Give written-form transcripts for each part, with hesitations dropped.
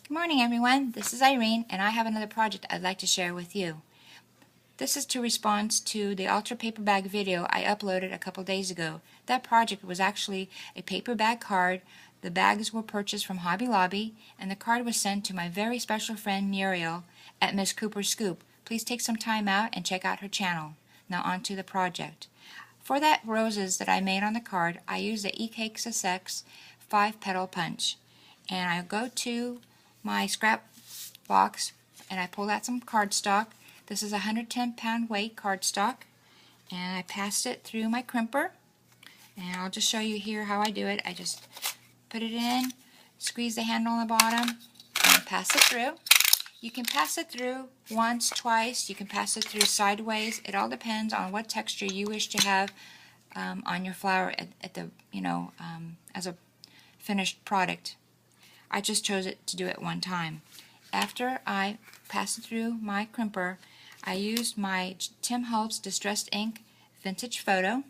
Good morning, everyone. This is Irene, and I have another project I'd like to share with you. This is to respond to the Ultra Paper Bag video I uploaded a couple days ago. That project was actually a paper bag card. The bags were purchased from Hobby Lobby, and the card was sent to my very special friend Muriel at Miss Cooper's Scoop. Please take some time out and check out her channel. Now on to the project. For that roses that I made on the card, I used the E-Cake Sussex 5-petal punch. And I go to my scrap box and I pull out some cardstock. This is a 110-pound weight cardstock, and I passed it through my crimper, and I'll just show you here how I do it. I just put it in, squeeze the handle on the bottom, and pass it through. You can pass it through once, twice, you can pass it through sideways. It all depends on what texture you wish to have on your flower at the, as a finished product. I just chose it to do it one time. After I pass it through my crimper, I used my Tim Holtz Distressed Ink Vintage Photo.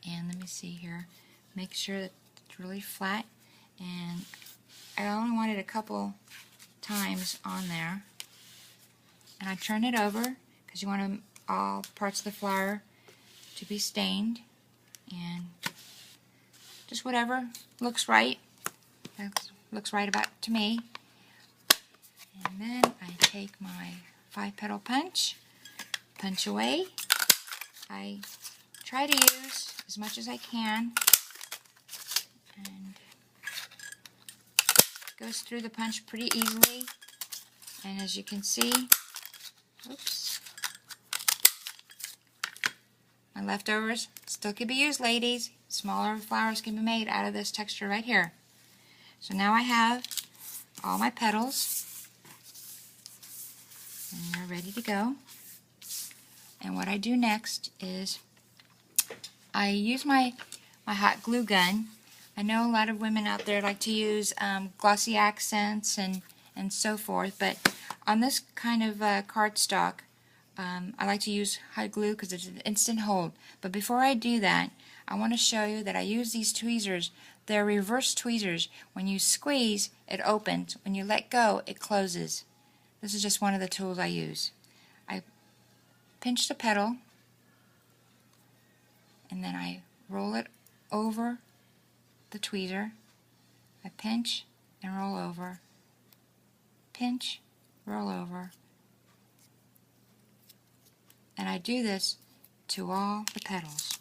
And let me see here. Make sure that it's really flat. And I only wanted a couple times on there. And I turn it over because you want all parts of the flower to be stained. And just whatever looks right. That looks right about to me. And then I take my 5-petal punch, punch away. I try to use as much as I can, and it goes through the punch pretty easily. And as you can see, oops, my leftovers still can be used, ladies. Smaller flowers can be made out of this texture right here. So now I have all my petals, and they're ready to go. And what I do next is I use my hot glue gun. I know a lot of women out there like to use glossy accents and so forth, but on this kind of cardstock, I like to use hot glue because it's an instant hold. But before I do that, I want to show you that I use these tweezers. They're reverse tweezers. When you squeeze, it opens. When you let go, it closes. This is just one of the tools I use. I pinch the petal, and then I roll it over the tweezer. I pinch and roll over. Pinch, roll over. And I do this to all the petals.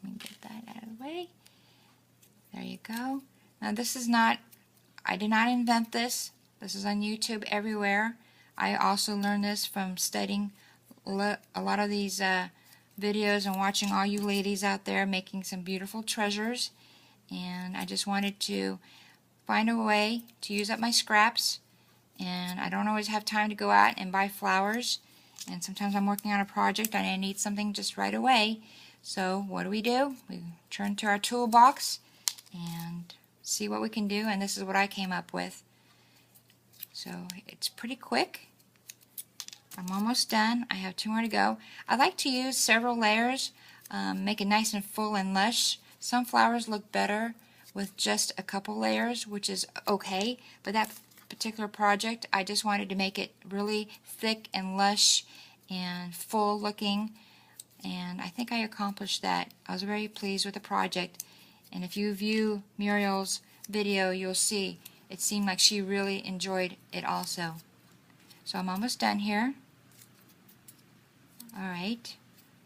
Let me get that out of the way. There you go. Now this is not, I did not invent this. This is on YouTube everywhere. I also learned this from studying a lot of these videos and watching all you ladies out there making some beautiful treasures. And I just wanted to find a way to use up my scraps. And I don't always have time to go out and buy flowers. And sometimes I'm working on a project and I need something just right away. So what do? We turn to our toolbox and see what we can do, and this is what I came up with. So it's pretty quick. I'm almost done. I have 2 more to go. I like to use several layers, make it nice and full and lush. Some flowers look better with just a couple layers, which is okay, but that particular project, I just wanted to make it really thick and lush and full looking, and I think I accomplished that. I was very pleased with the project. And if you view Muriel's video, you'll see it seemed like she really enjoyed it also. So I'm almost done here. Alright,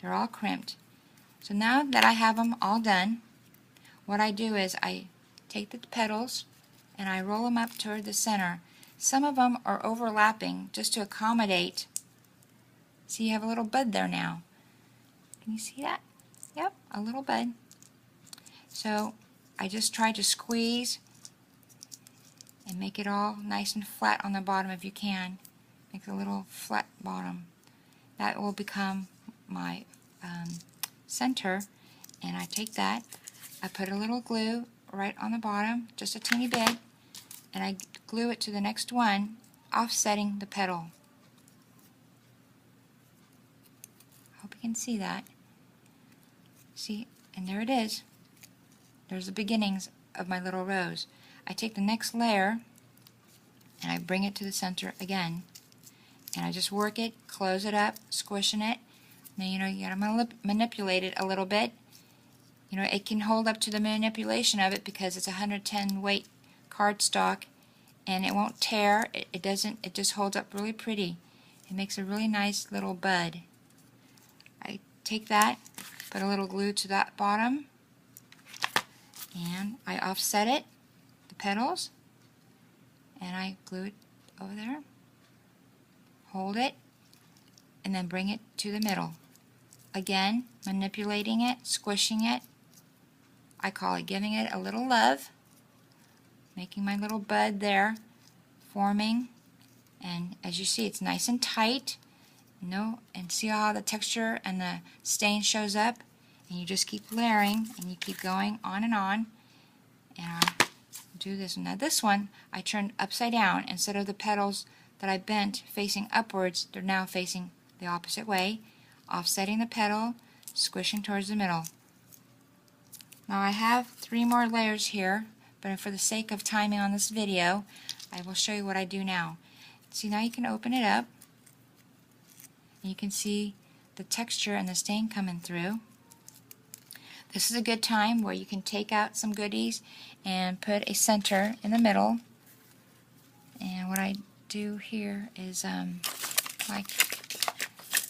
they're all crimped. So now that I have them all done, what I do is I take the petals and I roll them up toward the center. Some of them are overlapping just to accommodate. See, you have a little bud there now. Can you see that? Yep, a little bud. So I just try to squeeze and make it all nice and flat on the bottom if you can. Make a little flat bottom. That will become my center. And I take that, I put a little glue right on the bottom, just a teeny bit, and I glue it to the next one, offsetting the petal. Hope you can see that. See, and there it is. There's the beginnings of my little rose. I take the next layer and I bring it to the center again, and I just work it, close it up, squishing it. Now you gotta manipulate it a little bit. It can hold up to the manipulation of it because it's 110 weight cardstock, and it won't tear. It doesn't. It just holds up really pretty. It makes a really nice little bud. I take that, put a little glue to that bottom, and I offset it, the petals, and I glue it over there, hold it, and then bring it to the middle. Again, manipulating it, squishing it. I call it giving it a little love, making my little bud there, forming, and as you see, it's nice and tight. And see how the texture and the stain shows up, and you just keep layering, and you keep going on, and I'll do this. Now this one I turned upside down. Instead of the petals that I bent facing upwards, they're now facing the opposite way, offsetting the petal, squishing towards the middle. Now I have 3 more layers here, but for the sake of timing on this video, I will show you what I do now. See, now you can open it up, and you can see the texture and the stain coming through. This is a good time where you can take out some goodies and put a center in the middle. And what I do here is, I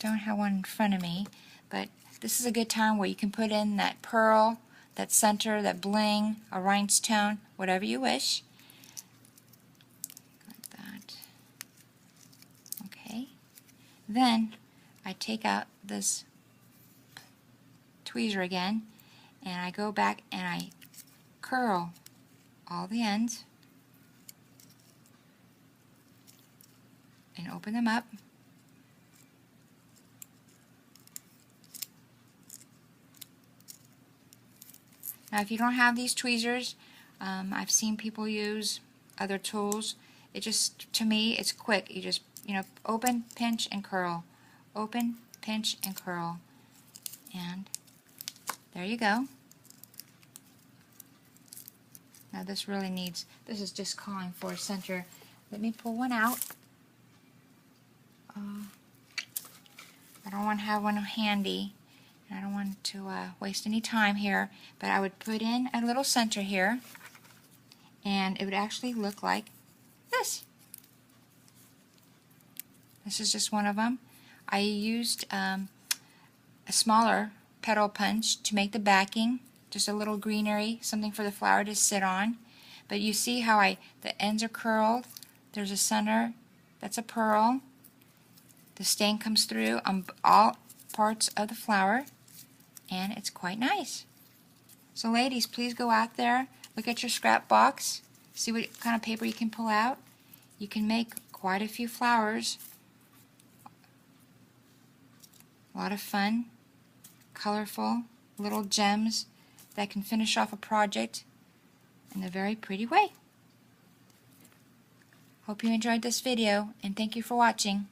don't have one in front of me, but this is a good time where you can put in that pearl, that center, that bling, a rhinestone, whatever you wish. Like that. Okay. Then I take out this tweezer again, and I go back and I curl all the ends and open them up. Now if you don't have these tweezers, I've seen people use other tools. It just, to me, it's quick. You just, open, pinch, and curl. Open, pinch, and curl. And there you go. Now this really needs, this is just calling for a center. Let me pull one out. I don't want to have one handy. I don't want to waste any time here, but I would put in a little center here, and it would actually look like this. This is just one of them. I used a smaller petal punch to make the backing, just a little greenery, something for the flower to sit on. But you see how the ends are curled. There's a center, that's a pearl. The stain comes through on all parts of the flower, and it's quite nice. So ladies, please go out there, look at your scrap box, see what kind of paper you can pull out. You can make quite a few flowers. A lot of fun, colorful little gems that can finish off a project in a very pretty way. Hope you enjoyed this video, and thank you for watching.